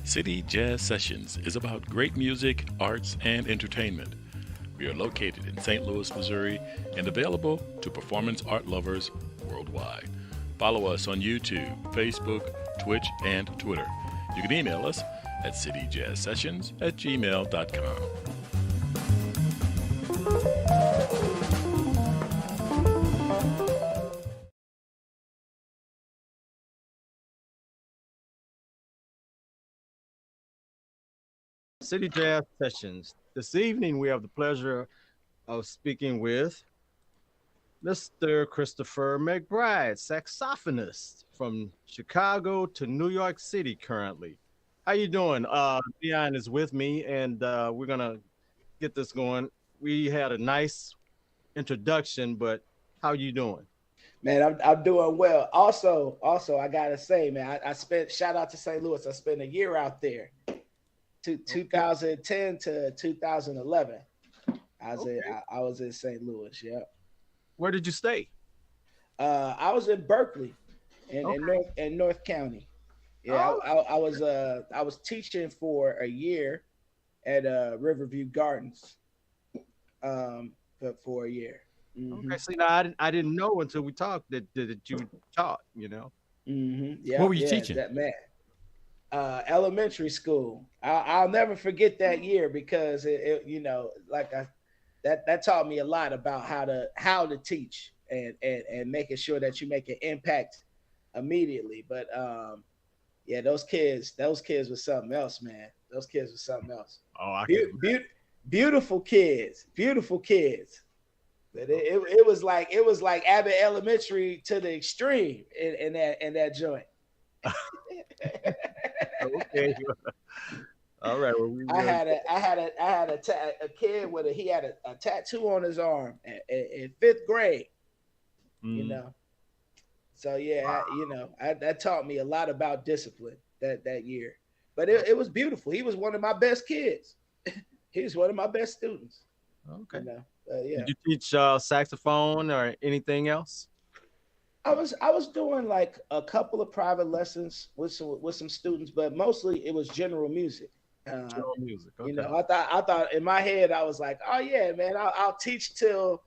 City Jazz Sessions is about great music, arts, and entertainment. We are located in St. Louis, Missouri, and available to performance art lovers worldwide. Follow us on YouTube, Facebook, Twitch, and Twitter. You can email us at cityjazzsessions@gmail.com. City Jazz Sessions. This evening, we have the pleasure of speaking with Mr. Christopher McBride, saxophonist from Chicago to New York City currently. How you doing? Dion is with me, and we're gonna get this going. We had a nice introduction, but how you doing? Man, I'm doing well. Also, I gotta say, man, I spent shout out to St. Louis. I spent a year out there, 2010 to 2011. Okay. I was in St. Louis. Yeah. Where did you stay? I was in Berkeley, Okay. in North County. Yeah, Oh, I was teaching for a year at Riverview Gardens, for a year. okay. Hmm. See, now I didn't know until we talked that you taught. You know. What Yeah, were you yeah, teaching? that man. Elementary school. I'll never forget that year because like that taught me a lot about how to teach and making sure that you make an impact immediately. But yeah, those kids were something else, man. Those kids were something else. Oh, I can Be- imagine. be- Beautiful kids, beautiful kids. But it was like Abbott Elementary to the extreme in that joint. Okay. All right. Well, we I will. had a kid with he had a tattoo on his arm in fifth grade. You Mm, know, so yeah, that taught me a lot about discipline that year. But it was beautiful. He was one of my best kids. He was one of my best students. okay. Yeah. Did you teach saxophone or anything else? I was doing like a couple of private lessons with some students, but mostly it was general music. Uh, General music. Okay. I thought in my head I was like, oh yeah, man, I'll teach till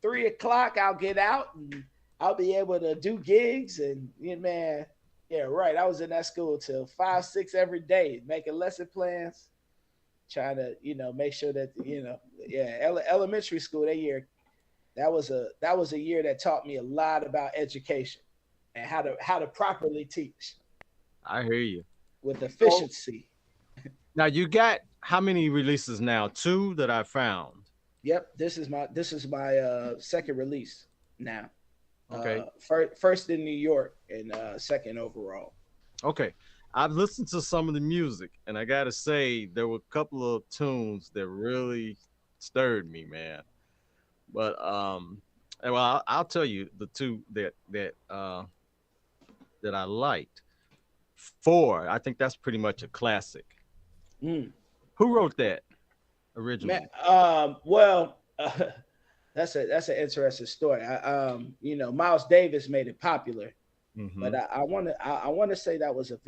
3 o'clock. I'll get out and I'll be able to do gigs and man, yeah, right. I was in that school till 5, 6 every day, making lesson plans, trying to make sure that yeah, elementary school that year. That was a year that taught me a lot about education and how to properly teach I hear you. with So efficiency. now you got how many releases now? Two that I found. Yep, this is my second release now. Okay. First in New York and second overall. Okay. I've listened to some of the music, and I gotta say there were a couple of tunes that really stirred me, man. But and well, I'll tell you the two that I liked. Four, I think that's pretty much a classic. Mm. Who wrote that Man, originally? well, that's an interesting story. Miles Davis made it popular, but Hmm. I want to say that was a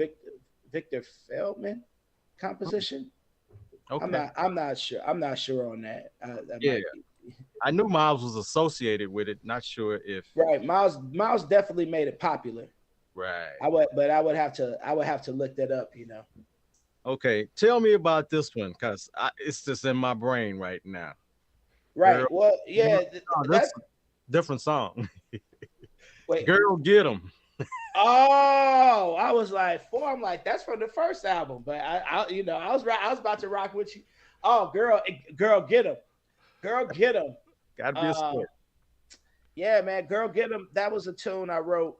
Victor Feldman composition. Okay. I'm not sure. I'm not sure on that. That Yeah, might be I knew Miles was associated with it. Not sure if right. Miles definitely made it popular. right. I would have to look that up. Okay, tell me about this one because it's just in my brain right now. Right. Girl, Well, yeah. oh, That that's a different song. wait. Girl, get them. Oh, I was like four. I'm like that's from the first album, but I was about to rock with you. Oh, girl, get him, girl, get him. Got to be a Uh, split. yeah, man, girl, get him. That was a tune I wrote.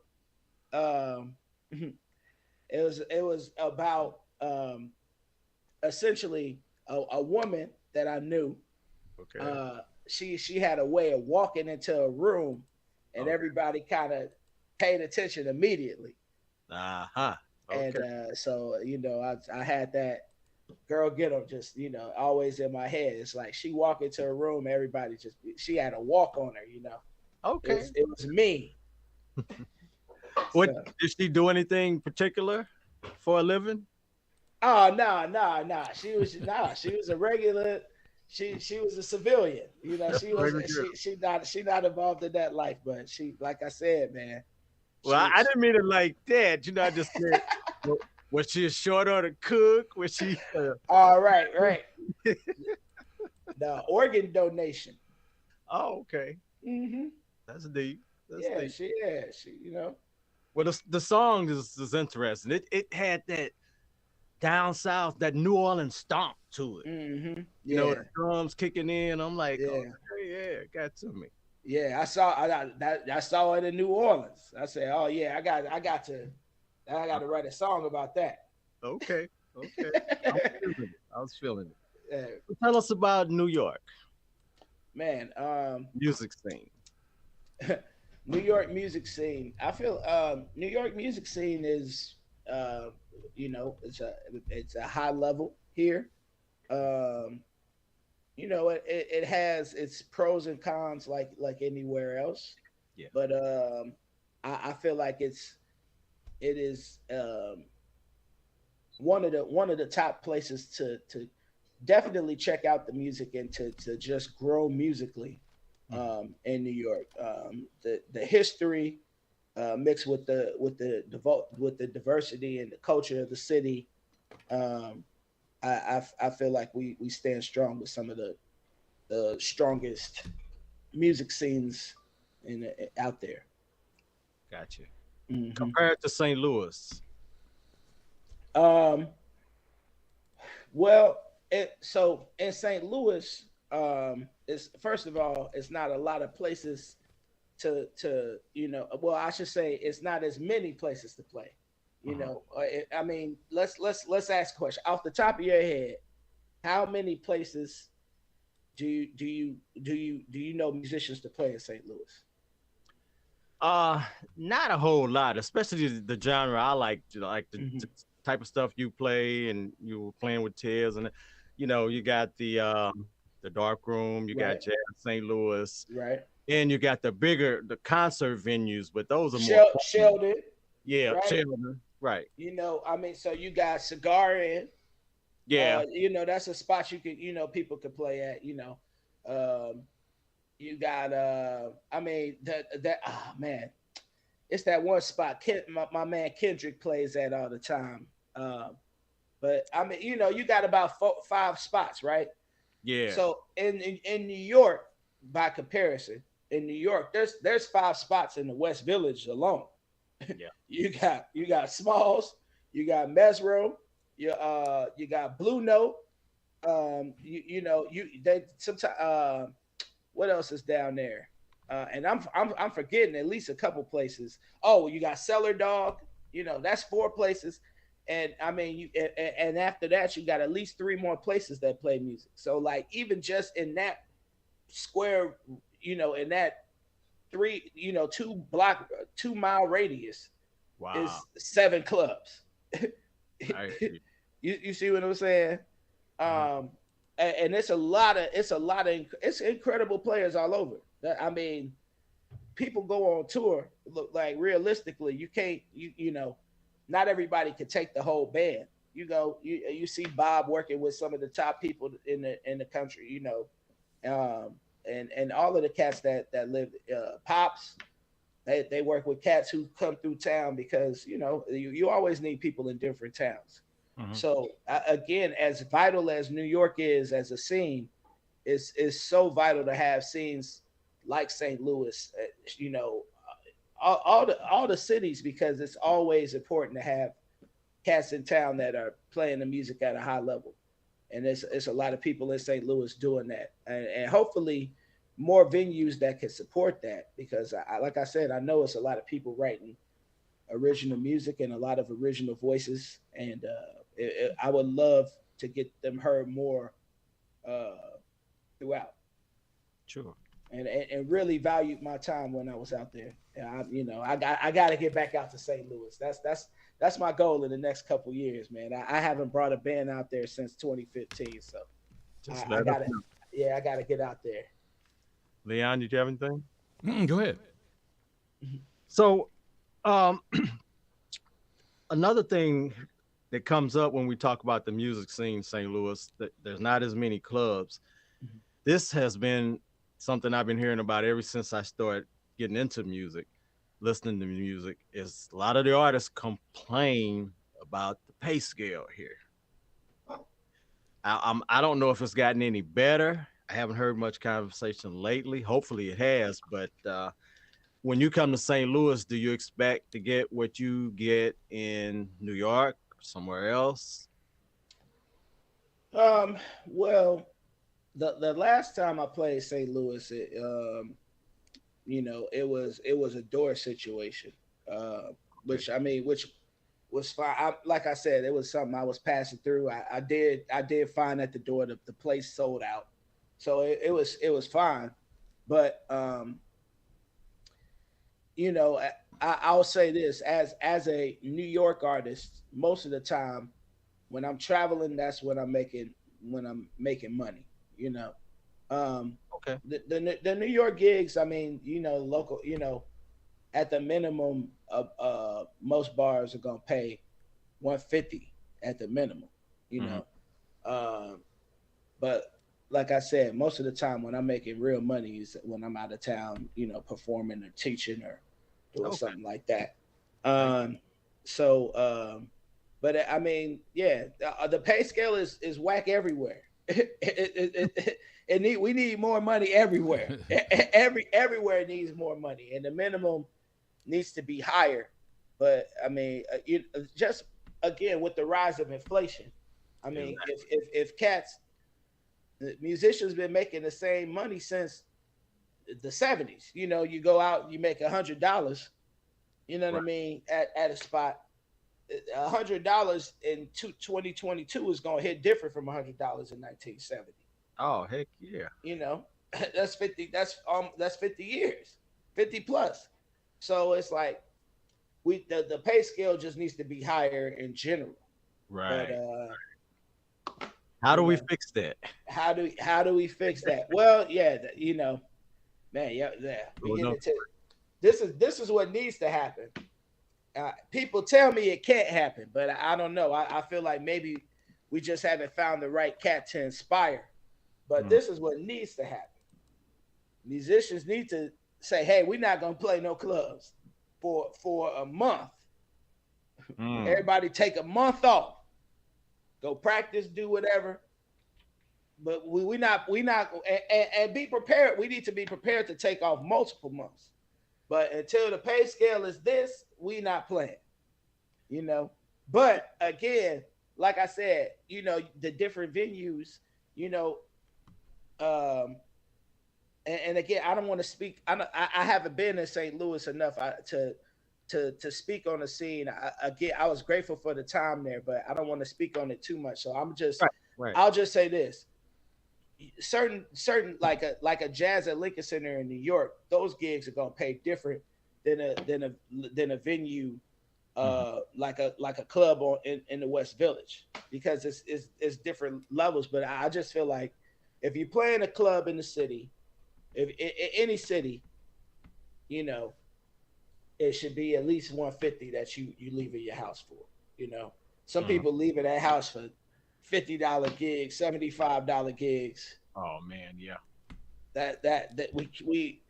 Um, it was about essentially a woman that I knew. Okay. Uh, she had a way of walking into a room, and Okay. everybody kind of paid attention immediately. Uh huh. And Okay. so I had that girl get them just always in my head. It's like she walked into a room, everybody just she had a walk on her. It Okay. was it was me. What So did she do? Anything particular for a living? Oh no. She was a regular. She was a civilian. You know, That's she a was regular girl. she not involved in that life, but she, like I said, man, Well, she I didn't mean it like that. You know, I just said, was she short on the cook? Was she? all right, right. The organ donation. Oh, okay. Hmm. That's deep. That's Yeah, deep. she, you know. Well, the song is interesting. It had that down south, that New Orleans stomp to it. Hmm. You know, the Yeah, drums kicking in. I'm like, oh, yeah, okay, yeah, it got to me. yeah. I saw it in New Orleans. I said, oh yeah, I got to write a song about that. Okay, okay. I was feeling it. I was feeling it. Yeah, So tell us about New York man. music scene. New York music scene. I feel New York music scene is uh, it's a high level here. Um, it has its pros and cons like anywhere else, Yeah, but I feel like it is one of the top places to definitely check out the music and to just grow musically mhm, in New York. The history mixed with with the diversity and the culture of the city. Um, I feel like we stand strong with some of the strongest music scenes out there. gotcha. Hmm. Compared to St. Louis. Um, well, so in St. Louis, it's first of all, it's not a lot of places well, I should say it's not as many places to play. Uh-huh. I mean, let's ask a question off the top of your head. How many places do you know musicians to play in St. Louis? Uh, Not a whole lot, especially the genre I like. You know, like the Hmm. type of stuff you play, and you were playing with Tears, and you know, you got the dark room, you got Right, Jazz St. Louis, right. and you got the concert venues, but those are more fun. Sheldon, Yeah, right? Sheldon, right? I mean, so you got Cigar in. Yeah, That's a spot you could, people could play at. Um, you got, I mean, that oh man, it's that one spot. My man Kendrick plays at all the time. But I mean, you got about five spots, right? yeah, So in New York, by comparison, in New York, there's five spots in the West Village alone. yeah. You got Smalls, you got Mesro, you got Blue Note. You know you they sometimes what else is down there? And I'm forgetting at least a couple places. Oh, you got Cellar Dog. That's four places. And I mean, and after that, you got at least three more places that play music. So like even just in that square, in that three, 2 mile radius Wow, is seven clubs. I see. You see what I'm saying? Uh-huh. Um, and it's incredible players all over. I mean, people go on tour. Look, like realistically, you can't not everybody could take the whole band. You see Bob working with some of the top people in the country. And all of the cats that live pops. They work with cats who come through town because you always need people in different towns. Mhm. So again, as vital as New York is as a scene, is so vital to have scenes like St. Louis. All the cities because it's always important to have cats in town that are playing the music at a high level, and it's a lot of people in St. Louis doing that, and hopefully more venues that can support that because like I said, I know it's a lot of people writing original music and a lot of original voices, and I would love to get them heard more uh, throughout, Sure. and really valued my time when I was out there. I got to get back out to St. Louis. That's my goal in the next couple years, man. I haven't brought a band out there since 2015, so Just I let us got to, know. yeah, I got to get out there. Leon, did you have anything? Go ahead. So, um, another thing that comes up when we talk about the music scene in St. Louis. That there's not as many clubs. Mhm. This has been something I've been hearing about ever since I started getting into music, listening to music. Is a lot of the artists complain about the pay scale here. I don't know if it's gotten any better. I haven't heard much conversation lately. Hopefully it has, but when you come to St. Louis, do you expect to get what you get in New York or somewhere else? Well, the last time I played St. Louis, it was a door situation, Okay. which was fine. Like I said, it was something I was passing through. I did find at the door the place sold out, so it was fine. But I'll say this as a New York artist, most of the time when I'm traveling, that's when I'm making money. You know, Okay. the New York gigs. I mean, local. At the minimum, most bars are gonna pay 150 at the minimum. You Hmm. know, um, but like I said, most of the time when I'm making real money is when I'm out of town. Performing or teaching or doing Okay. something like that. I, Um, so, but I mean, yeah, the pay scale is whack everywhere. We need more money everywhere. Everywhere needs more money, and the minimum needs to be higher. But I mean, just again with the rise of inflation, I mean, exactly. if cats musicians been making the same money since the 70s. You go out, you make $100. You know what I Right. mean at a spot. $100 in 2022 is gonna hit different from $100 in 1970. Oh, heck yeah. You know, that's 50. That's 50 years, 50 plus. So it's like the pay scale just needs to be higher in general. But Right. How do you we know, fix that? how do we fix that? Well, yeah, man, yeah, yeah. We Oh, get no. into this is what needs to happen. People tell me it can't happen, but I don't know. I feel like maybe we just haven't found the right cat to inspire. But Mm, this is what needs to happen. Musicians need to say, "Hey, we're not gonna play no clubs for a month. mm. Everybody take a month off, go practice, do whatever. But we not and be prepared. We need to be prepared to take off multiple months. But until the pay scale is this, we not playing. You know. But again, like I said, the different venues, you know, um, and again, I don't want to speak. I haven't been in St. Louis enough to speak on the scene. Again, I was grateful for the time there, but I don't want to speak on it too much. So Right. Right. I'll just say this: certain like a jazz at Lincoln Center in New York, those gigs are gonna pay different than a venue Hmm. like a club in the West Village because it's different levels. But I just feel like if you play in a club in the city, if in any city, you know, it should be at least 150 that you leave at your house for. You know, some Hmm. people leave at that house for $50 gigs, $75 gigs. Oh man, yeah. That we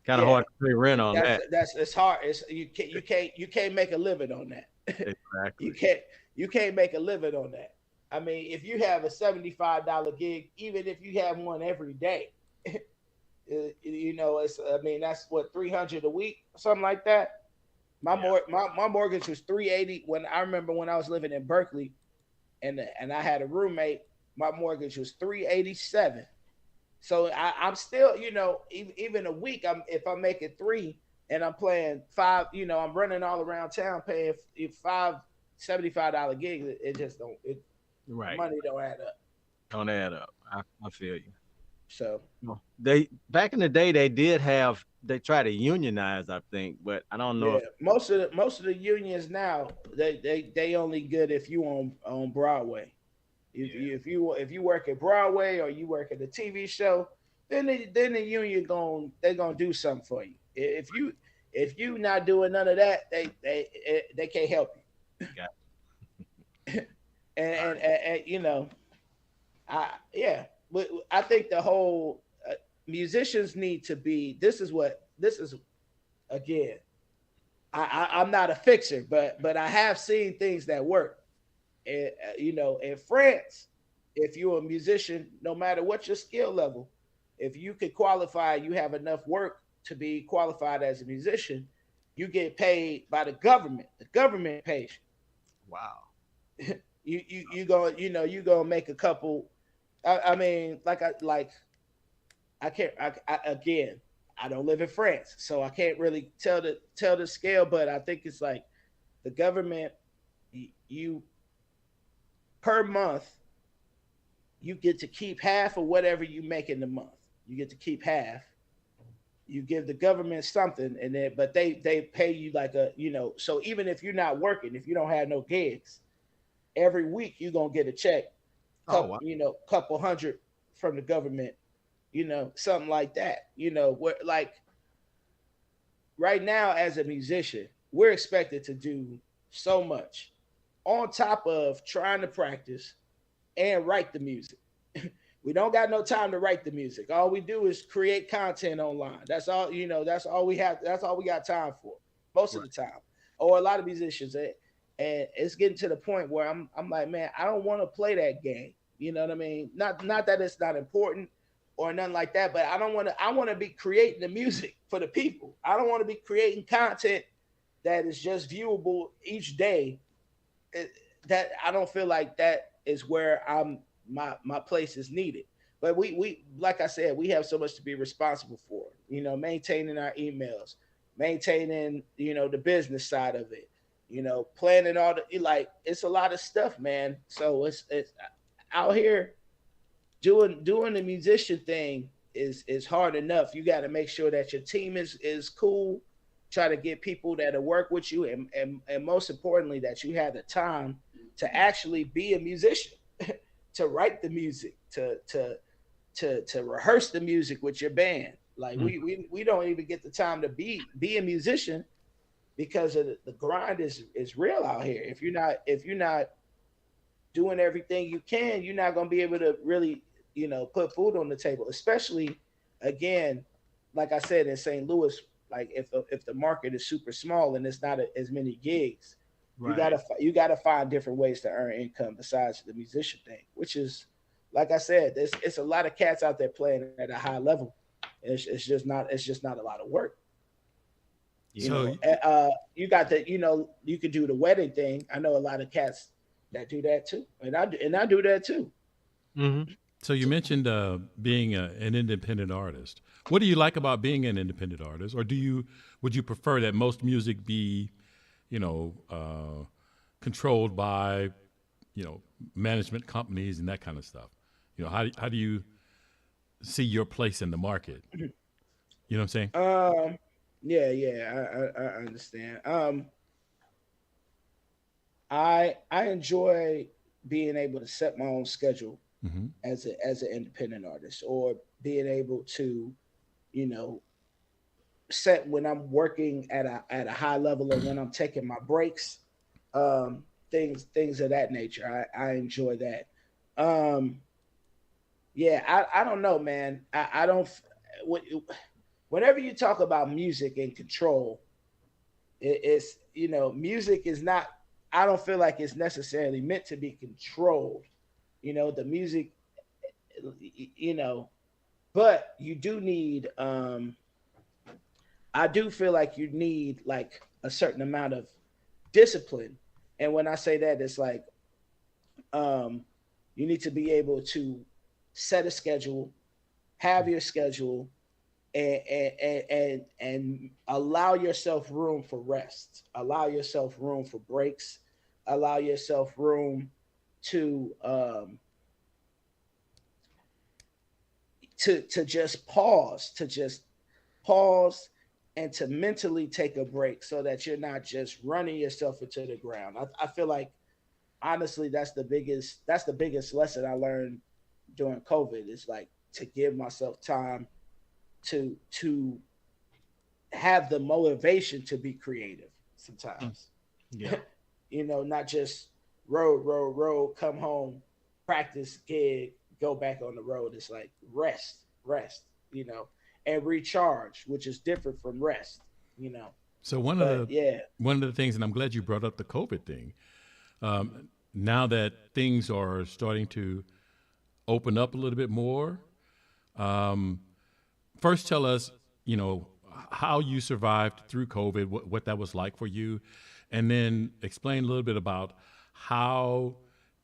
Kind of yeah, hard to pay rent on that. that's it's hard. It's you can't make a living on that. you Exactly. can't you can't make a living on that. I mean, if you have a $75 gig, even if you have one every day, it's I mean that's what 300 a week, something like that. Yeah. My mortgage was 380 when I remember when I was living in Berkeley, and I had a roommate. My mortgage was 387. So I'm still, even a week. If I'm making three and I'm playing five, I'm running all around town paying five $75 gigs. It just don't. The Right. money don't add up. Don't add up. I feel you. So No. They back in the day they tried to unionize, I think, but I don't know yeah, if most of the unions now they only good if you on Broadway. If yeah. you if you work at Broadway or you work at a TV show, then the union they're gonna do something for you. If you not doing none of that, they can't help you. Got And you know, yeah, I think the whole musicians need to be. This is again. I'm not a fixer, but I have seen things that work. And you know, in France, if you're a musician, no matter what your skill level, if you could qualify, you have enough work to be qualified as a musician, you get paid by the government. The government pays wow. you. You go, you know, you gonna make a couple. I mean, I can't. Again, I don't live in France, so I can't really tell the scale. But I think it's like the government. You per month, you get to keep half of whatever you make in the month. You get to keep half. You give the government something, and then but they pay you like a, you know. So even if you're not working, if you don't have no gigs, every week you're gonna get a check, Oh wow. couple hundred from the government, you know, something like that. You know, where like right now as a musician, we're expected to do so much on top of trying to practice and write the music. We don't got no time to write the music. All we do is create content online. That's all, you know, that's all we have. That's all we got time for most of Right. the time. Or a lot of musicians. And it's getting to the point where I'm like, man, I don't want to play that game. You know what I mean? Not that it's not important or nothing like that, but I want to be creating the music for the people. I don't want to be creating content that is just viewable each day. That I don't feel like that is where my place is needed. But we like I said, we have so much to be responsible for. You know, maintaining our emails, maintaining, you know, the business side of it, you know, planning all the, like, it's a lot of stuff, man. So it's out here doing the musician thing is hard enough. You got to make sure that your team is cool. Try to get people that'll work with you, and most importantly, that you have the time to actually be a musician, to write the music, to rehearse the music with your band. Like we don't even get the time to be a musician because of the grind is real out here. If you're not doing everything you can, you're not gonna be able to really, you know, put food on the table. Especially, again, like I said, in St. Louis, like if the market is super small and it's not as many gigs, Right. you gotta find different ways to earn income besides the musician thing, which is, like I said, it's a lot of cats out there playing at a high level. It's just not a lot of work. You Yeah. So, know, you got the, you know, you could do the wedding thing. I know a lot of cats that do that too, and I do that too. Hmm. so you mentioned being an independent artist. What do you like about being an independent artist, or would you prefer that most music be, you know, controlled by, you know, management companies and that kind of stuff? You know, how do you see your place in the market? You know what I'm saying? Um, I understand. I enjoy being able to set my own schedule Hmm. as an independent artist, or being able to, you know, set when I'm working at a high level and when I'm taking my breaks, things of that nature. I enjoy that. Um, yeah, I don't know, man. I don't. What, whenever you talk about music and control, it's, you know, music is not. I don't feel like it's necessarily meant to be controlled. You know, the music, you know, but you do need. I do feel like you need like a certain amount of discipline, and when I say that, it's like, um, you need to be able to set a schedule, have your schedule, and allow yourself room for rest, allow yourself room for breaks, allow yourself room to to just pause and to mentally take a break so that you're not just running yourself into the ground. I feel like, honestly, that's the biggest lesson I learned during COVID, is like to give myself time to have the motivation to be creative sometimes. Yeah. not just road, come home, practice, gig, go back on the road. It's like rest, and recharge, which is different from rest, you know. So But yeah, one of the things, and I'm glad you brought up the COVID thing. Now that things are starting to open up a little bit more, um, first tell us, you know, how you survived through COVID, what that was like for you, and then explain a little bit about how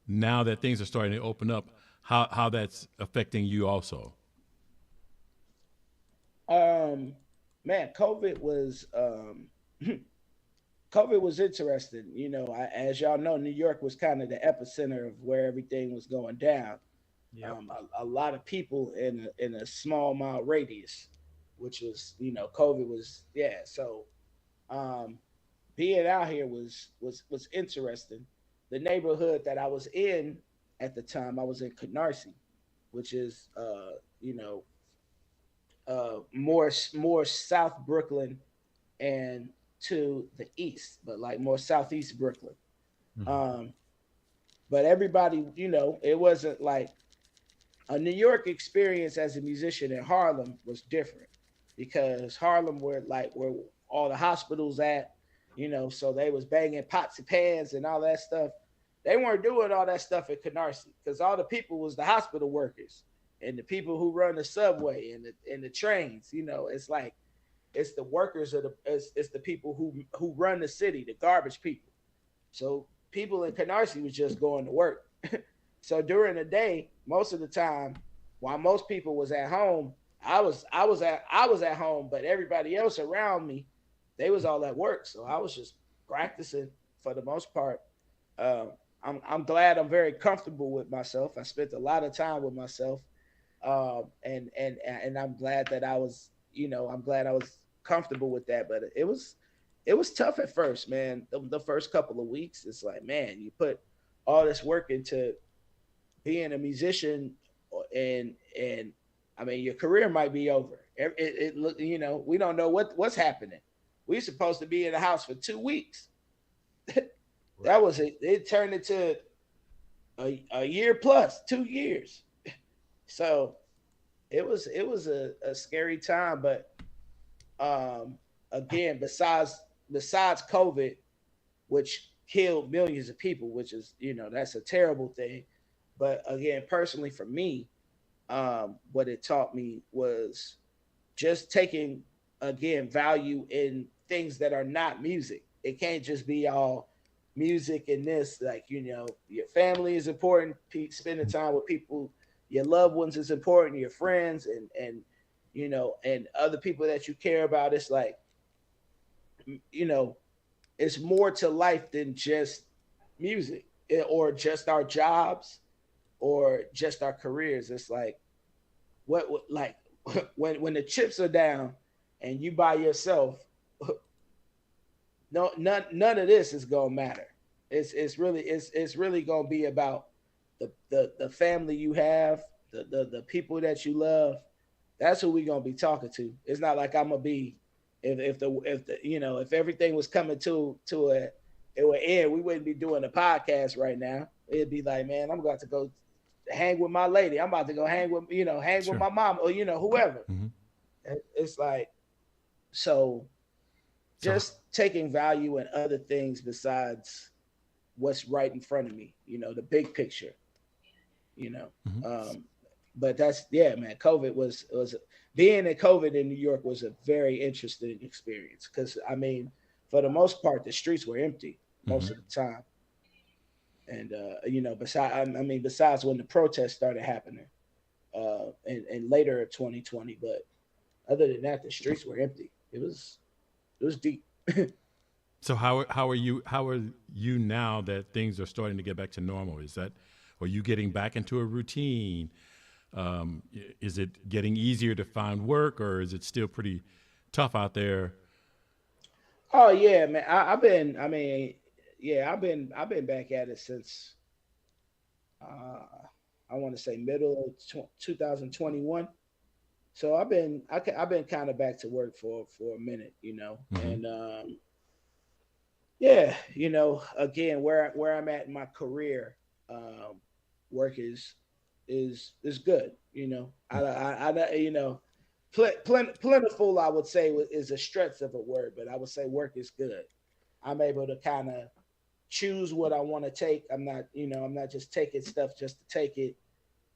now that things are starting to open up, how that's affecting you also. um, man, COVID was interesting. As y'all know, New York was kind of the epicenter of where everything was going down. Yep. A lot of people in a small mile radius, which was, COVID was, yeah. So um, being out here was interesting. The neighborhood that I was in at the time, I was in Canarsie, which is you know more South Brooklyn and to the east, but like more southeast Brooklyn. Mhm. Um, but everybody, it wasn't like a New York experience as a musician in Harlem was different because Harlem where all the hospitals at, so they was banging pots and pans and all that stuff. They weren't doing all that stuff at Canarsie because all the people was the hospital workers and the people who run the subway and the trains. It's like it's the workers of it's the people who run the city, the garbage people. So people in Canarsie was just going to work. So during the day, most of the time, while most people was at home, I was at home, but everybody else around me, they was all at work. So I was just practicing for the most part. Um, I'm glad I'm very comfortable with myself. I spent a lot of time with myself, and I'm glad that I'm glad I was comfortable with that. But it was tough at first, man. The first couple of weeks, it's like, man, you put all this work into being a musician, and I mean, your career might be over. It look, we don't know what's happening. We supposed to be in the house for 2 weeks. That Right. was it. It turned into a year plus 2 years. So it was a scary time, but um, again, besides COVID, which killed millions of people, which is that's a terrible thing. But again, personally for me, what it taught me was just taking again value in things that are not music. It can't just be all music and this. Like your family is important. Spending time with people, your loved ones is important. Your friends and other people that you care about. It's like you know it's more to life than just music or just our jobs or just our careers. It's like like when the chips are down and you by yourself, no none of this is gonna matter. It's really gonna be about the family you have, the people that you love. That's who we gonna be talking to. It's not like I'm gonna be if everything was coming to it would end, we wouldn't be doing a podcast right now. It'd be like, man, I'm about to go hang with my lady. I'm about to go hang with Sure. my mom or whoever. Hmm. It's like so So, just taking value in other things besides what's right in front of me. The big picture. You know, mhm. um, but that's yeah, man. COVID was being in COVID in New York was a very interesting experience because I mean, for the most part, the streets were empty most Hmm. of the time, and besides when the protests started happening, and later 2020, but other than that, the streets were empty. It was deep. So how are you now that things are starting to get back to normal? Are you getting back into a routine? Is it getting easier to find work, or is it still pretty tough out there? Oh yeah, man. I've been. I mean, yeah, I've been back at it since uh, I want to say middle of 2021. So I've been kind of back to work for a minute, Hmm. and Yeah, again, where I'm at in my career, um, work is good. Plentiful. I would say is a stretch of a word, but I would say work is good. I'm able to kind of choose what I want to take. I'm not just taking stuff just to take it.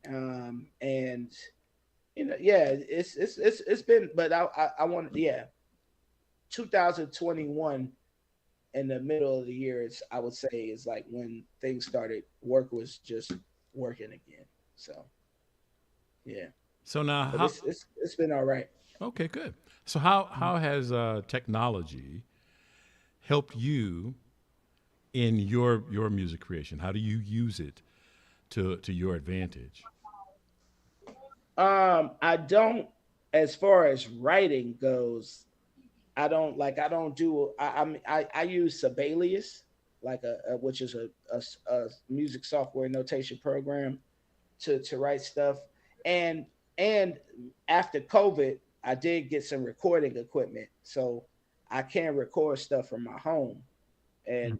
And yeah, it's been, but I want, yeah, 2021 in the middle of the year, I would say is like when things started. Work was just working again. So yeah, So now, but how? it's been all right. Okay, good. So how has technology helped you in your music creation? How do you use it to your advantage? I don't, as far as writing goes, I don't do I use Sibelius, like which is a music software notation program to write stuff. And and after COVID, I did get some recording equipment, so I can record stuff from my home. And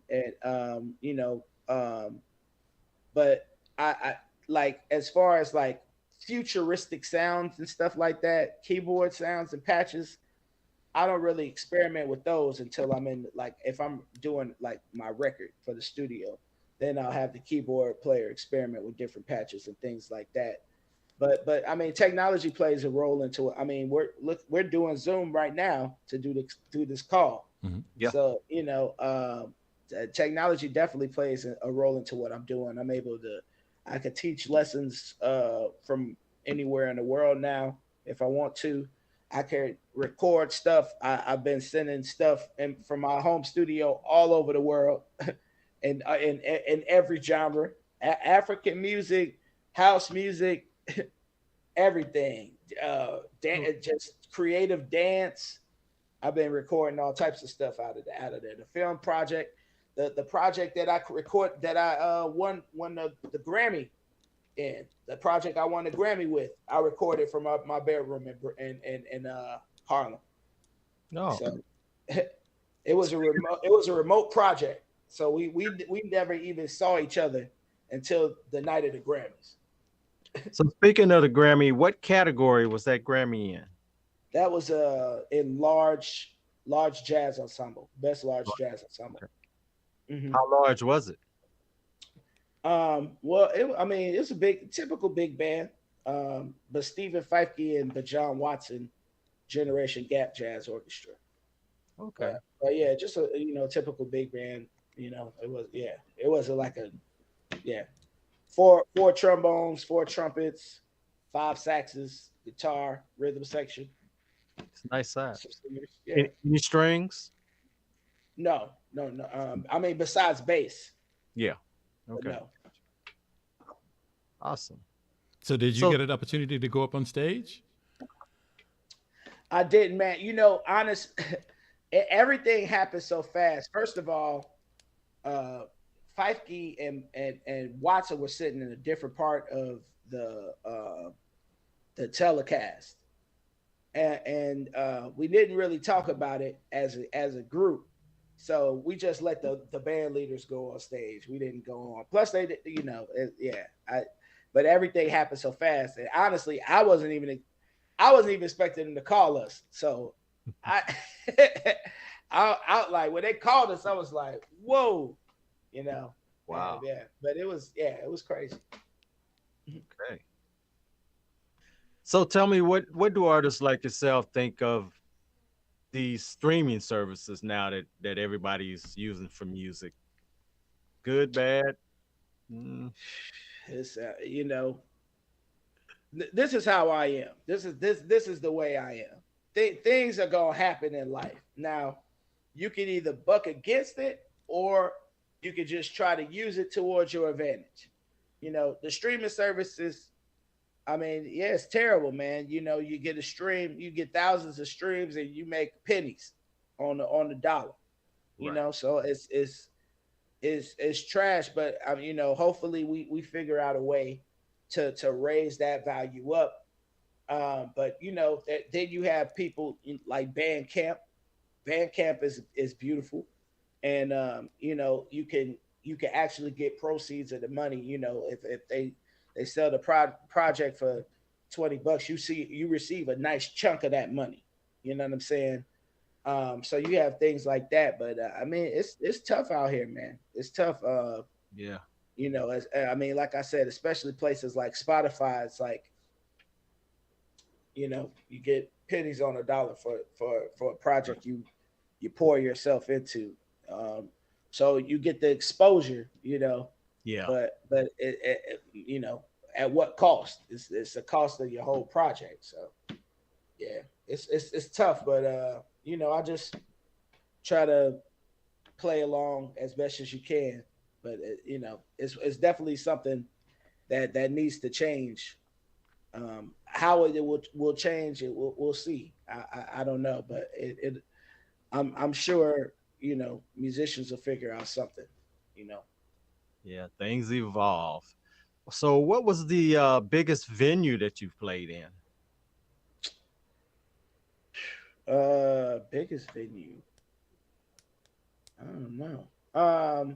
but I like, as far as like futuristic sounds and stuff like that, keyboard sounds and patches, I don't really experiment with those until I'm in, like, if I'm doing like my record for the studio, then I'll have the keyboard player experiment with different patches and things like that. But I mean, technology plays a role into it. I mean, we're doing Zoom right now to do this call. Hmm. Yeah. So technology definitely plays a role into what I'm doing. I could teach lessons from anywhere in the world now if I want to. I can record stuff. I've been sending stuff from my home studio all over the world, and in every genre, African music, house music, everything, just creative dance. I've been recording all types of stuff out of there. The film project, the project that I record that I won the Grammy in, the project I won the Grammy with, I recorded from my bedroom in Harlem. No. So it was a remote project. So we never even saw each other until the night of the Grammys. So speaking of the Grammy, what category was that Grammy in? That was in large jazz ensemble, best large jazz ensemble. Okay. Hmm. How large was it? Well, I mean, it's a typical big band. But Stephen Feifke and Bajan Watson, Generation Gap Jazz Orchestra. Okay. But yeah, just a typical big band. It was like a, yeah, four trombones, four trumpets, five saxes, guitar, rhythm section, It's a nice size. some singers. Yeah, Any strings? no. I mean, besides bass, Yeah. but Okay. no. Awesome. So did you So get an opportunity to go up on stage? I didn't, man. Honest, everything happened so fast. First of all, uh, Feifke and Watson were sitting in a different part of the telecast, and we didn't really talk about it as a group. So we just let the band leaders go on stage. We didn't go on. Plus, yeah. But everything happened so fast, and honestly, I wasn't even expecting them to call us. So I, I like when they called us, I was like, whoa, you know, wow. yeah. But it was crazy. Okay. So tell me, what do artists like yourself think of these streaming services now that everybody's using for music? Good, bad? Mm, It's this is how I am. This is the way I am. Things are gonna happen in life. Now, you can either buck against it or you can just try to use it towards your advantage. The streaming services. I mean, yeah, it's terrible, man. You get a stream, you get thousands of streams, and you make pennies on the dollar. right. So it's trash. But hopefully we figure out a way to raise that value up. But then you have people like Bandcamp. Bandcamp is beautiful. and you can actually get proceeds of the money. If they sell the project for $20, you receive a nice chunk of that money. You know what I'm saying? So you have things like that, but I mean, it's tough out here, man. It's tough. Yeah. As I mean, like I said, especially places like Spotify, it's like, you get pennies on a dollar for a project you pour yourself into. Um, so you get the exposure, Yeah. but at what cost? It's the cost of your whole project. So yeah, it's tough, but I just try to play along as best as you can. But it's definitely something that needs to change. How it will change, we'll see. I don't know, but I'm sure musicians will figure out something. You know, Yeah. Things evolve. So, what was the biggest venue that you've played in? biggest venue. I don't know.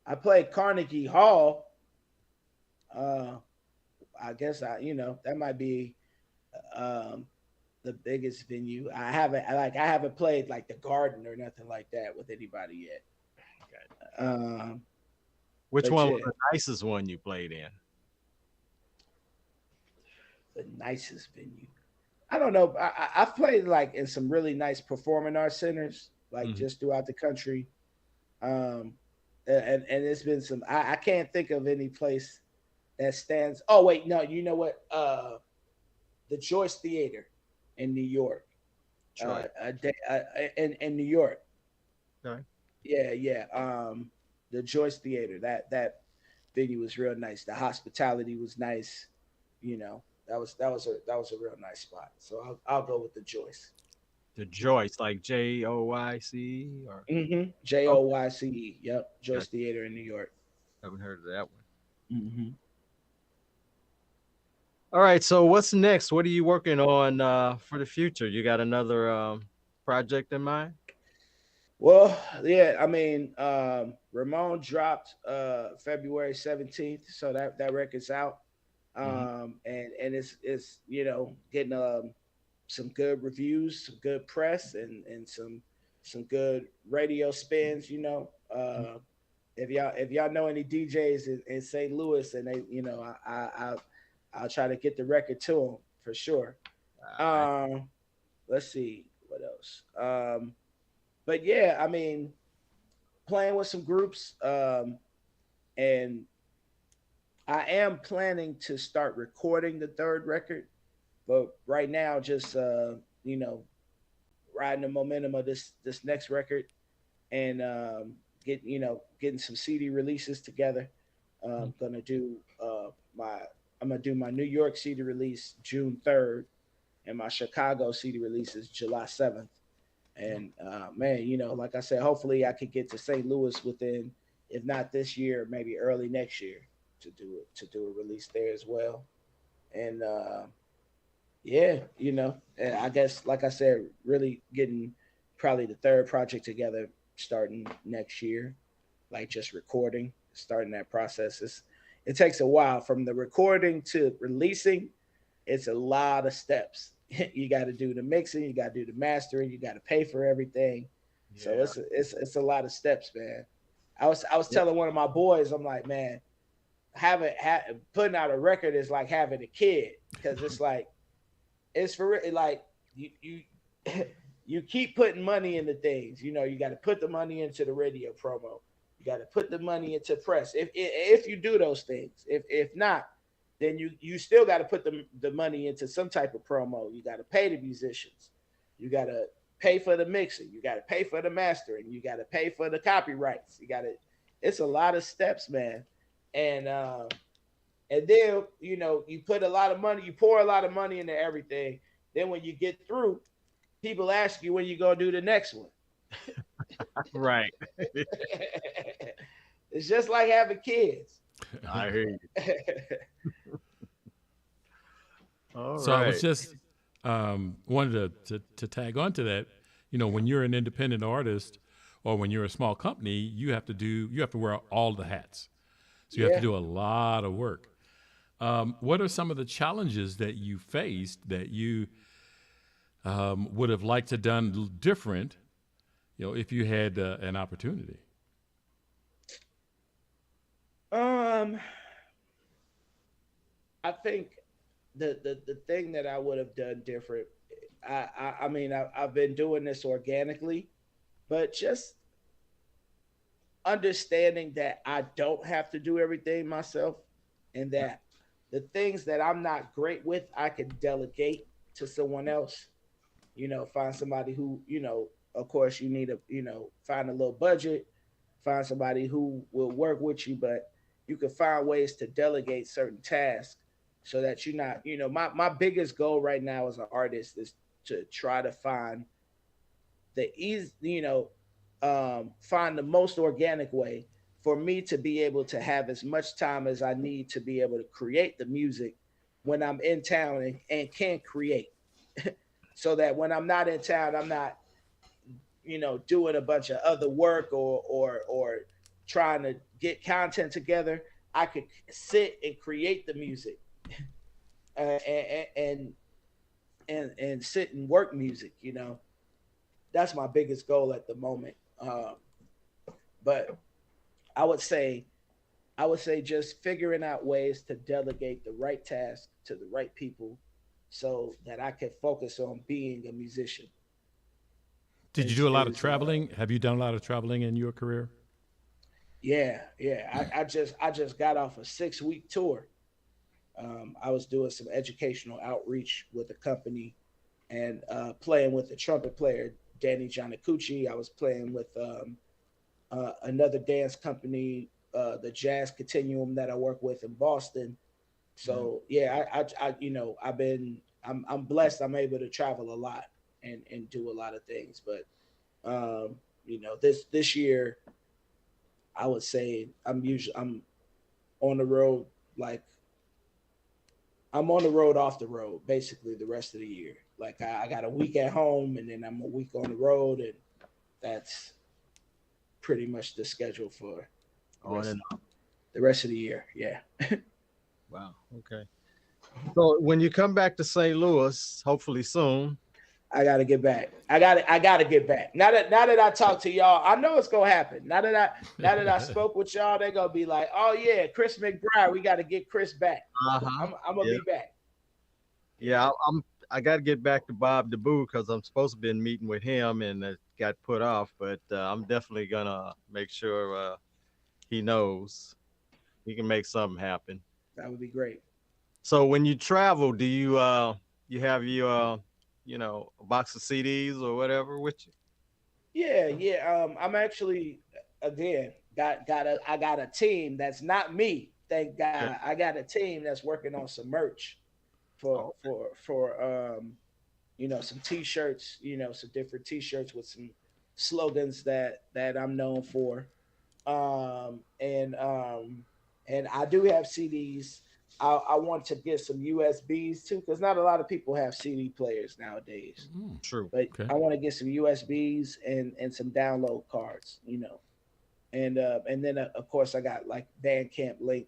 I played Carnegie Hall. Uh, I guess that might be um the biggest venue. I haven't played like the Garden or nothing like that with anybody yet. Um, Which but one yeah, was the nicest one you played in? the nicest venue. I don't know. I've played like in some really nice performing arts centers, like Mhm. just throughout the country. Um, and it's been some. I can't think of any place that stands. Oh wait, no. You know what? The Joyce Theater in New York. Detroit. In New York. Okay. Yeah, yeah. The Joyce Theater. That venue was real nice. The hospitality was nice. That was a real nice spot. So I'll go with the Joyce. The Joyce, like Joyce, or okay, Joyce. Yep, Joyce gotcha. Theater in New York. Haven't heard of that one. hmm All right. So, what's next? What are you working on for the future? You got another project in mind? Well, yeah. I mean, Ramon dropped February 17th, so that record's out. Hmm. And it's getting some good reviews, some good press, and some good radio spins. If y'all know any DJs in St. Louis, and they, I'll try to get the record to them for sure. All right. Um, let's see what else. But yeah, I mean, playing with some groups, and I am planning to start recording the third record, but right now, just you know, riding the momentum of this next record, and getting some CD releases together. Gonna do my I'm gonna do my New York CD release June 3rd, and my Chicago CD release is July 7th. And man, like I said, hopefully I could get to St. Louis within, if not this year, maybe early next year to do a release there as well. And yeah, and I guess like I said, really getting probably the third project together starting next year, like just recording, starting that process. It takes a while from the recording to releasing. It's a lot of steps. You got to do the mixing, you got to do the mastering, you got to pay for everything. So Yeah. it's a lot of steps, man. I was Yeah. telling one of my boys, I'm like, man, putting out a record is like having a kid, because it's like it's for like you you keep putting money into things. You got to put the money into the radio promo. You got to put the money into press. If you do those things, if not, then you still got to put the money into some type of promo. You got to pay the musicians. You got to pay for the mixing. You got to pay for the mastering. You got to pay for the copyrights. You got to. It's a lot of steps, man. And then you put a lot of money, you pour a lot of money into everything. Then when you get through, people ask you when you gonna do the next one. Right. It's just like having kids. I hear you. All So I was right. just wanted to tag on to that. when you're an independent artist or when you're a small company, you have to wear all the hats. So you have to Yeah. do a lot of work. What are some of the challenges that you faced that you would have liked to done different, if you had an opportunity? Um, I think the thing that I would have done different. I mean, I've been doing this organically, but just understanding that I don't have to do everything myself, and that the things that I'm not great with, I can delegate to someone else. Find somebody who, of course, you need find a little budget, find somebody who will work with you, but you can find ways to delegate certain tasks so that you're not, my biggest goal right now as an artist is to try to find the easy, find the most organic way for me to be able to have as much time as I need to be able to create the music when I'm in town and can create. So that when I'm not in town, I'm not, doing a bunch of other work or trying to get content together. I could sit and create the music and and sit and work music. That's my biggest goal at the moment. But I would say just figuring out ways to delegate the right task to the right people so that I can focus on being a musician. Did you do a lot of traveling? Have you done a lot of traveling in your career? Yeah. I just got off a 6 week tour. I was doing some educational outreach with a company and playing with the trumpet player Danny Giannicucci. I was playing with another dance company, the Jazz Continuum that I work with in Boston. So yeah, I'm blessed. I'm able to travel a lot and do a lot of things. But this year, I would say I'm on the road, like I'm on the road off the road basically the rest of the year. Like I got a week at home and then I'm a week on the road, and that's pretty much the schedule for the rest of the year. Yeah. Wow. Okay. So when you come back to St. Louis, hopefully soon. I gotta get back. I gotta get back. Now that I talk to y'all, I know it's gonna happen. Now that I spoke with y'all, they're gonna be like, oh yeah, Chris McBride, we gotta get Chris back. Uh-huh. I'm gonna be back. Yeah, I got to get back to Bob DeBoo because I'm supposed to be in meeting with him and it got put off. But I'm definitely gonna make sure he knows he can make something happen. That would be great. So when you travel, do you have your a box of CDs or whatever with you? Yeah. I'm actually again I got a team that's not me. Thank Okay. God. I got a team that's working on some merch for Oh, some t-shirts, some different t-shirts with some slogans that I'm known for. And I do have CDs. I want to get some USBs too, because not a lot of people have CD players nowadays. true. But Okay. I want to get some USBs and some download cards. And then of course I got like Bandcamp link,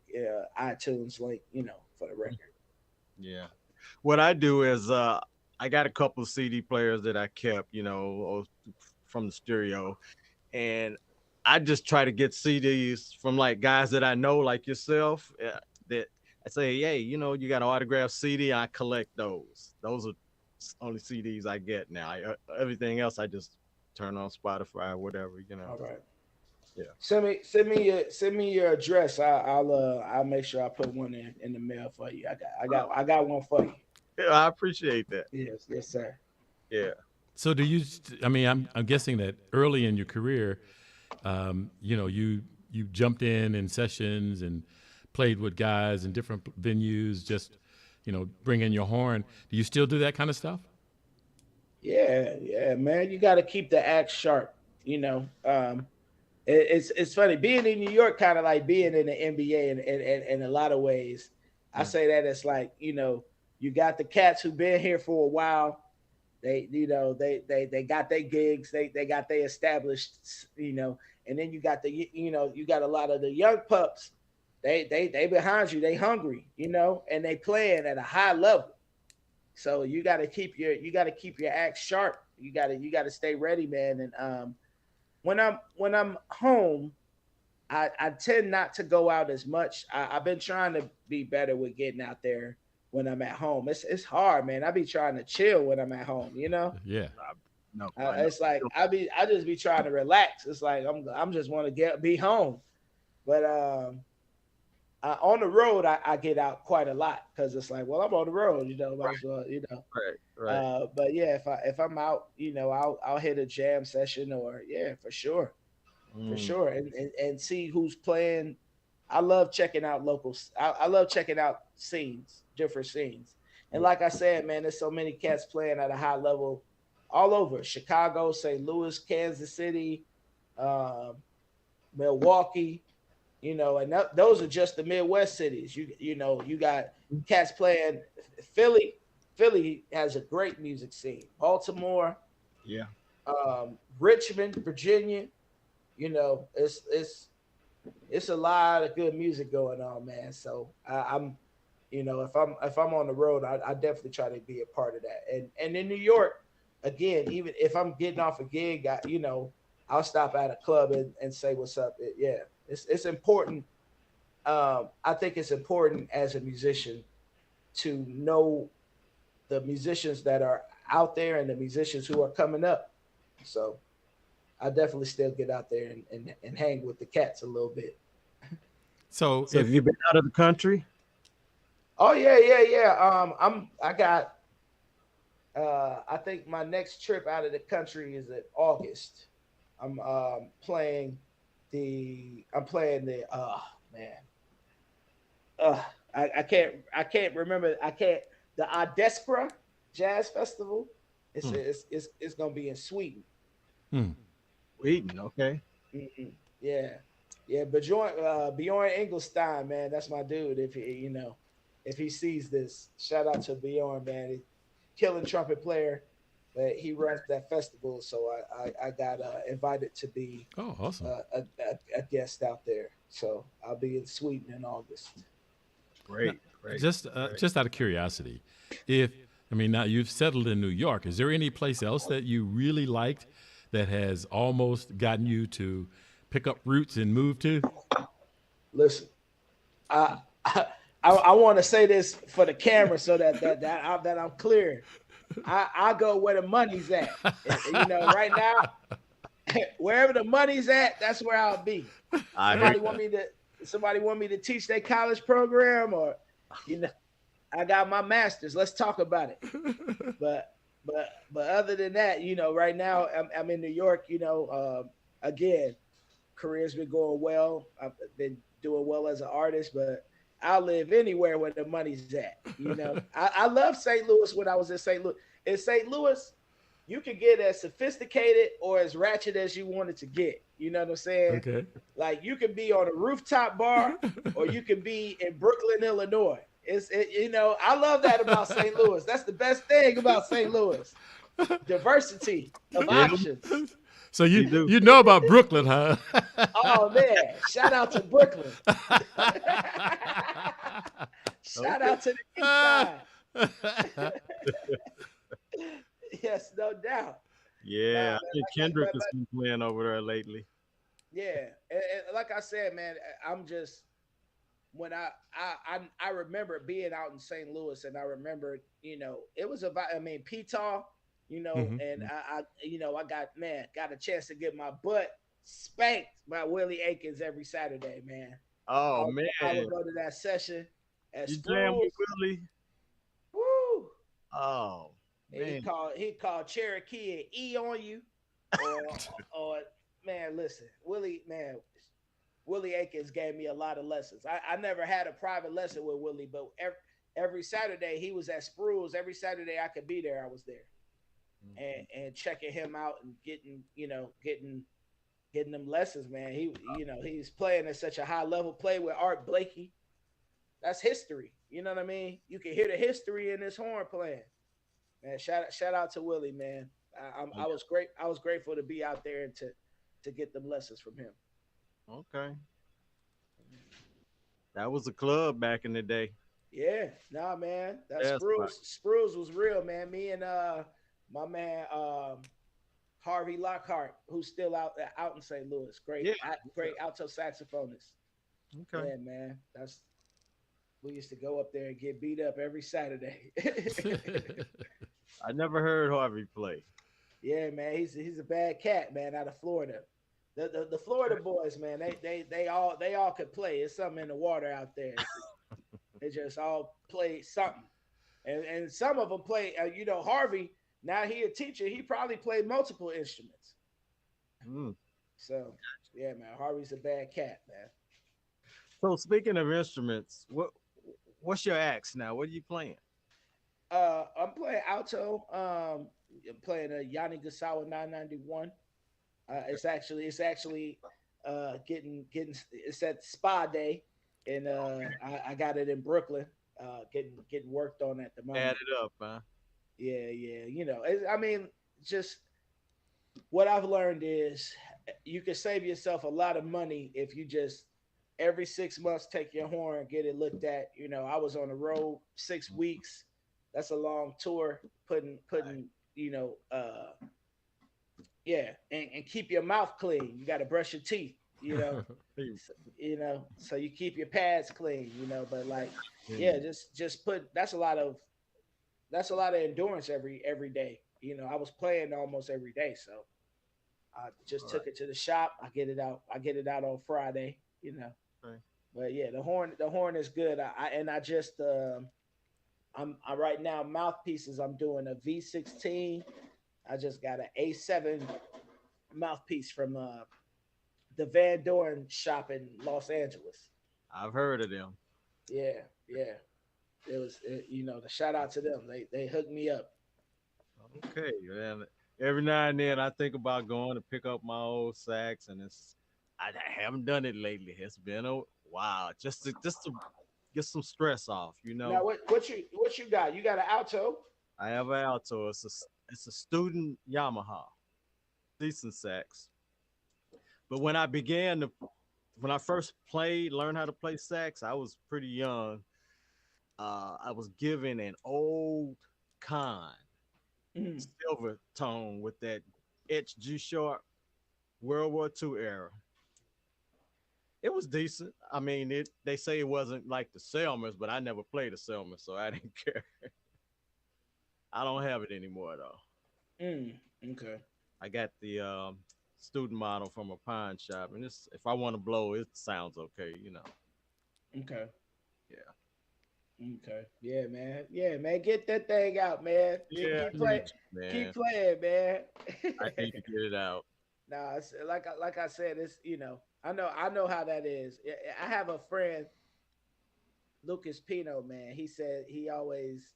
iTunes link, for the record. Yeah. What I do is I got a couple of CD players that I kept, from the stereo, and I just try to get CDs from like guys that I know, like yourself, that I say, hey, you got an autographed CD. I collect those. Those are only CDs I get now. Everything else I just turn on Spotify or whatever. All right. Yeah. Send me your address. I'll make sure I put one in the mail for you. I got one for you. Yeah, I appreciate that. Yes, sir. Yeah. So do you? I mean, I'm guessing that early in your career, you jumped in sessions and played with guys in different venues, just bringing your horn. Do you still do that kind of stuff? Yeah, man. You got to keep the act sharp. It's funny being in New York, kind of like being in the NBA in a lot of ways. I say that it's like you got the cats who've been here for a while They got their gigs, they got they established, and then you got you got a lot of the young pups. They behind you, they hungry, and they playing at a high level. So you got to keep your act sharp. You got to stay ready, man. And when I'm home, I tend not to go out as much. I've been trying to be better with getting out there when I'm at home. It's hard, man. I be trying to chill when I'm at home. Yeah. No, I know. It's like I just be trying to relax. It's like I'm just want to be home. But on the road, I get out quite a lot because it's like, well, I'm on the road, might as well, Right. But yeah, if I'm out, I'll hit a jam session or yeah, for sure, Mm. and see who's playing. I love checking out locals. I love checking out scenes, different scenes, and Yeah. like I said, man, there's so many cats playing at a high level all over Chicago, St. Louis, Kansas City, um, Milwaukee, and those are just the Midwest cities. You got cats playing Philly. Philly has a great music scene. Baltimore, Yeah. Richmond, Virginia. It's a lot of good music going on, man. So I'm, if I'm on the road, I definitely try to be a part of that. And in New York, again, even if I'm getting off a gig, I'll stop at a club and say what's up. Yeah, it's important. I think it's important as a musician to know the musicians that are out there and the musicians who are coming up. So I definitely still get out there and hang with the cats a little bit. So So have you been out of the country? Oh yeah, yeah, yeah. I got I think my next trip out of the country is in August. I'm playing the man. Uh I can't remember. I can't the Adespra Jazz Festival. It's Hmm. it's gonna be in Sweden. hmm, Sweden. Okay. Mhm. Yeah, yeah. But Bjorn Engelstein, man, that's my dude. If he sees this, shout out to Bjorn, man. Killing trumpet player, but he runs that festival, so I got invited to be oh, awesome. a guest out there. So I'll be in Sweden in August. Now, Great. Great. Great. just out of curiosity, if I mean now you've settled in New York, is there any place else that you really liked that has almost gotten you to pick up roots and move to? Listen, I I want to say this for the camera so that I'm clear. I go where the money's at. Right now, wherever the money's at, that's where I'll be. I hear Somebody want me to somebody want me to teach their college program, or you know, I got my master's. Let's talk about it. But other than that, right now I'm in New York. Again, career's been going well. I've been doing well as an artist, but I'll live anywhere where the money's at. I love St. Louis when I was in St. Louis. In St. Louis, you can get as sophisticated or as ratchet as you wanted to get. You know what I'm saying? Okay. Like you can be on a rooftop bar or you can be in Brooklyn, Illinois. I love that about St. Louis. That's the best thing about St. Louis. Diversity of Yeah. options. So You do. you know about Brooklyn, huh? Oh man, shout out to Brooklyn. Shout Okay. out to the east side. Yes, no doubt. Yeah, Nah, I man, think like, Kendrick but, has been playing over there lately. yeah, and like I said, man, I'm just when I remember being out in St. Louis, and I remember, it was about, I mean, Ptah, hmm and I got a chance to get my butt spanked by Willie Aikens every Saturday, man. Oh I man, would go to that session at you jam with Spruce. Willie? Woo! Oh And he man, called Cherokee and E on you, or or man, listen, Willie Aikens gave me a lot of lessons. I never had a private lesson with Willie, but every Saturday he was at Spruce. Every Saturday I could be there, I was there, and checking him out and getting them lessons, man. He's playing at such a high level. Play with Art Blakey. That's history. You know what I mean? You can hear the history in this horn playing. Man, shout out to Willie, man. I was great. I was grateful to be out there and to get them lessons from him. Okay, that was a club back in the day. Yeah, nah, man. That That's right. Sprues was real, man. Me and my man Harvey Lockhart, who's still out in St. Louis. Yeah. Great alto saxophonist. Okay. Yeah, man. That's we used to go up there and get beat up every Saturday. I never heard Harvey play. Yeah, man. He's a bad cat, man, out of Florida. The Florida boys, man, they all could play. It's something in the water out there. They just all play something, and some of them play. Harvey. Now he a teacher. He probably played multiple instruments. Mm. So yeah, man, Harvey's a bad cat, man. So speaking of instruments, what's your axe now? What are you playing? I'm playing alto. I'm playing a Yanni Gasawa 991. It's actually getting it's at Spa Day, and I got it in Brooklyn. Getting worked on at the moment. Add it up, huh? Yeah. I mean, just what I've learned is you can save yourself a lot of money if you just every 6 months take your horn, get it looked at. I was on the road 6 weeks. That's a long tour. Putting yeah, and keep your mouth clean. You got to brush your teeth. So you keep your pads clean. But like, yeah, just put. That's a lot of endurance every day. I was playing almost every day, so I just took it to the shop. I get it out on Friday. Right. But yeah, the horn is good. I just I right now mouthpieces. I'm doing a V16. I just got an A7 mouthpiece from the Van Doren shop in Los Angeles. I've heard of them. Yeah. It was the shout out to them. They hooked me up. Okay, man. Every now and then I think about going to pick up my old sax, and I haven't done it lately. It's been a while just to get some stress off. Now what you got? You got an alto? I have an alto. It's a student Yamaha, decent sax. But when I first learned how to play sax, I was pretty young. I was given an old Con silver tone with that G sharp World War II era. It was decent. I mean, they say it wasn't like the Selmers, but I never played the Selmers, so I didn't care. I don't have it anymore though. Okay. I got the student model from a pawn shop, and if I want to blow, it sounds okay. Okay. Yeah. Okay. Yeah, man. Yeah, man. Get that thing out, man. Yeah, Keep playing, man. keep playing, man. I need to get it out. Nah, it's like I said, it's I know how that is. I have a friend, Lucas Pino, man. He said he always,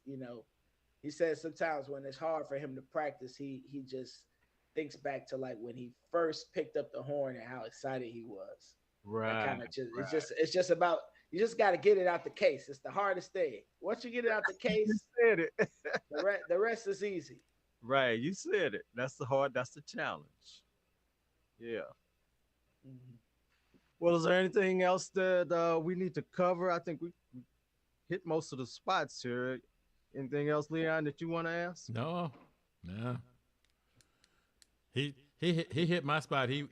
he says sometimes when it's hard for him to practice, he just thinks back to like when he first picked up the horn and how excited he was. Right. Kind of it's just about you just got to get it out the case. It's the hardest thing. Once you get it out the case, you said it. the rest is easy. Right, you said it. That's the challenge. Yeah. Mm-hmm. Well, is there anything else that we need to cover? I think we hit most of the spots here. Anything else, Leon, that you want to ask? No. He hit my spot. He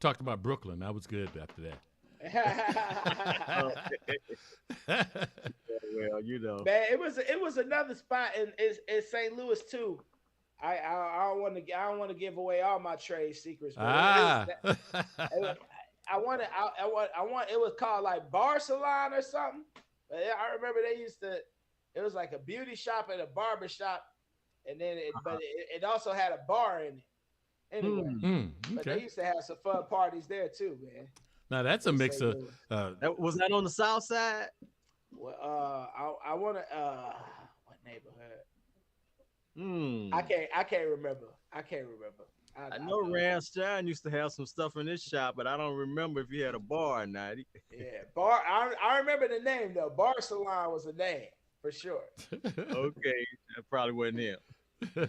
talked about Brooklyn. I was good after that. Well, man, it was another spot in St. Louis too. I don't want to give away all my trade secrets. But I want it was called like Bar Salon or something. But I remember it was like a beauty shop and a barber shop, and then it also had a bar in it. Anyway, okay. But they used to have some fun parties there too, man. Now that's a mix of. Was that on the south side? Well, I want to. What neighborhood? I can't remember. I know Rance John used to have some stuff in his shop, but I don't remember if he had a bar or not. Yeah, bar. I remember the name though. Bar Salon was the name. for sure. Okay, that probably wasn't him. Yeah.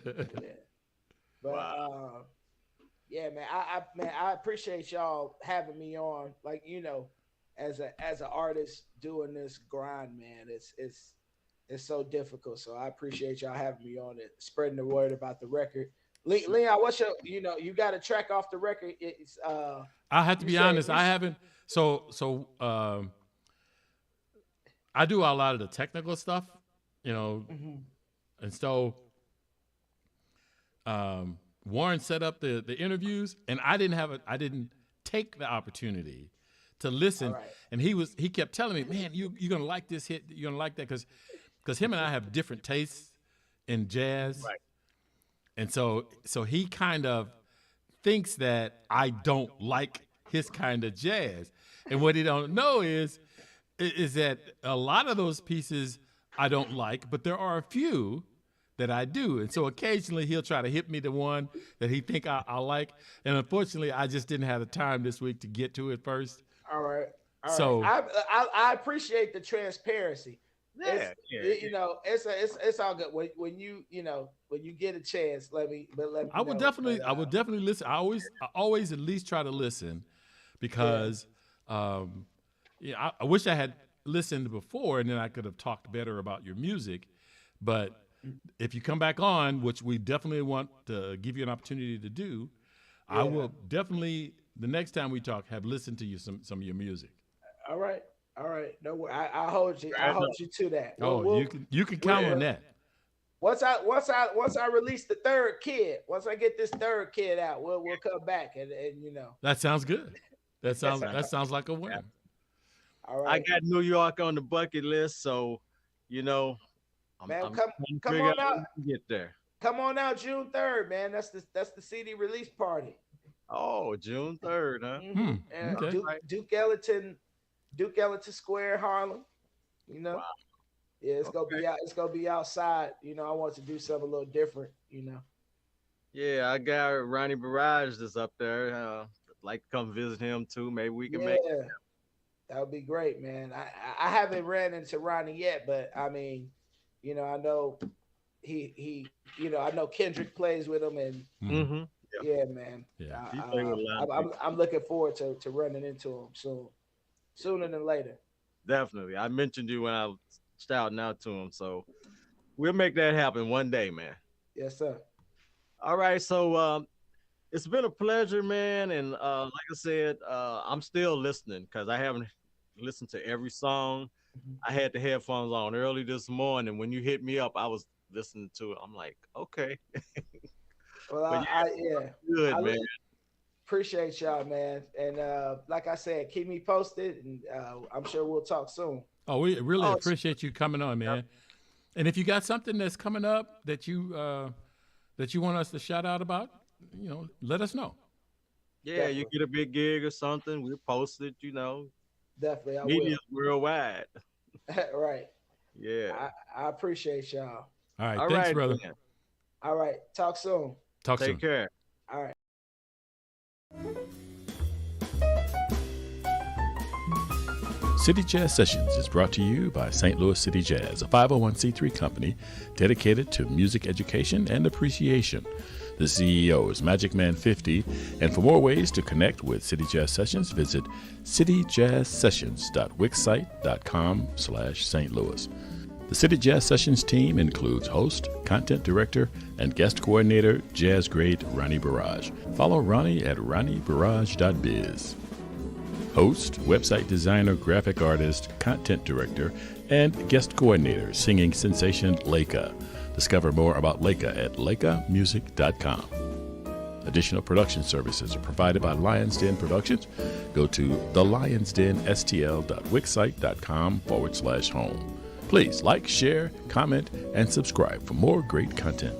But Wow. yeah, man, I appreciate y'all having me on. Like, as an artist doing this grind, man, it's so difficult. So I appreciate y'all having me on it, spreading the word about the record. Leon, what's your, you got a track off the record? It's I have to you be said honest. I haven't. So I do a lot of the technical stuff, Mhm. and so Warren set up the interviews, and I didn't take the opportunity to All listen. right. And he kept telling me, man, you're gonna like this hit, you're gonna like that, because him and I have different tastes in jazz, Right. and so he kind of thinks that I don't like his kind of jazz, and what he don't know is that a lot of those pieces I don't like, but there are a few that I do. And so occasionally he'll try to hit me to one that he think I like. And unfortunately, I just didn't have the time this week to get to it first. All right. All So right. I appreciate the transparency. Yeah, yeah, It's all good when you get a chance. Let me know. I would definitely listen. I always at least try to listen because I wish I had listened before and then I could have talked better about your music. But if you come back on, which we definitely want to give you an opportunity to do, I will definitely, the next time we talk, have listened to you some of your music. All right. All right. No worry. I hold you. I hold you to that. You can count on that. Once I release the third kid, once I get this third kid out, we'll come back and That sounds good. That sounds like a win. Yeah. All I right. got New York on the bucket list, so Man, I'm come trying to come figure on how out. to get there. Come on out June 3rd, man. That's the CD release party. Oh, June 3rd, huh? And okay. Duke Ellington Square, Harlem. Wow. Yeah, it's gonna be outside. I want to do something a little different. Yeah, I got Ronnie Barrage that's up there. Like to come visit him too. Maybe we can make Yeah, that would be great, man. I haven't ran into Ronnie yet, but I mean, I know he I know Kendrick plays with him, and Mm-hmm. yeah, man. Yeah. He played with a lot of people. I'm looking forward to running into him soon, sooner than later. Definitely. I mentioned you when I was shouting out to him, so we'll make that happen one day, man. Yes, sir. All right, so it's been a pleasure, man, and like I said, I'm still listening because I haven't listened to every song. I had the headphones on early this morning. When you hit me up, I was listening to it. I'm like, okay. Well, But good, I man. appreciate y'all, man. And like I said, keep me posted, and I'm sure we'll talk soon. Oh, we really Oh, appreciate you coming on, man. And if you got something that's coming up that you want us to shout out about, let us know. Yeah, you get a big gig or something, we'll post it, Definitely, I Media's worldwide. will. Right. Yeah. I appreciate y'all. All right, All thanks, right, brother. man. All right. Talk soon. Talk soon. Take care. All right. City Jazz Sessions is brought to you by St. Louis City Jazz, a 501c3 company dedicated to music education and appreciation. The CEO is Magic Man 50, and for more ways to connect with City Jazz Sessions, visit cityjazzsessions.wixsite.com/St. Louis. The City Jazz Sessions team includes host, content director, and guest coordinator, jazz great Ronnie Barrage. Follow Ronnie at ronniebarrage.biz. Host, website designer, graphic artist, content director, and guest coordinator, singing sensation Leica. Discover more about Leica at leicamusic.com. Additional production services are provided by Lions Den Productions. Go to thelionsdenstl.wixsite.com/home. Please like, share, comment, and subscribe for more great content.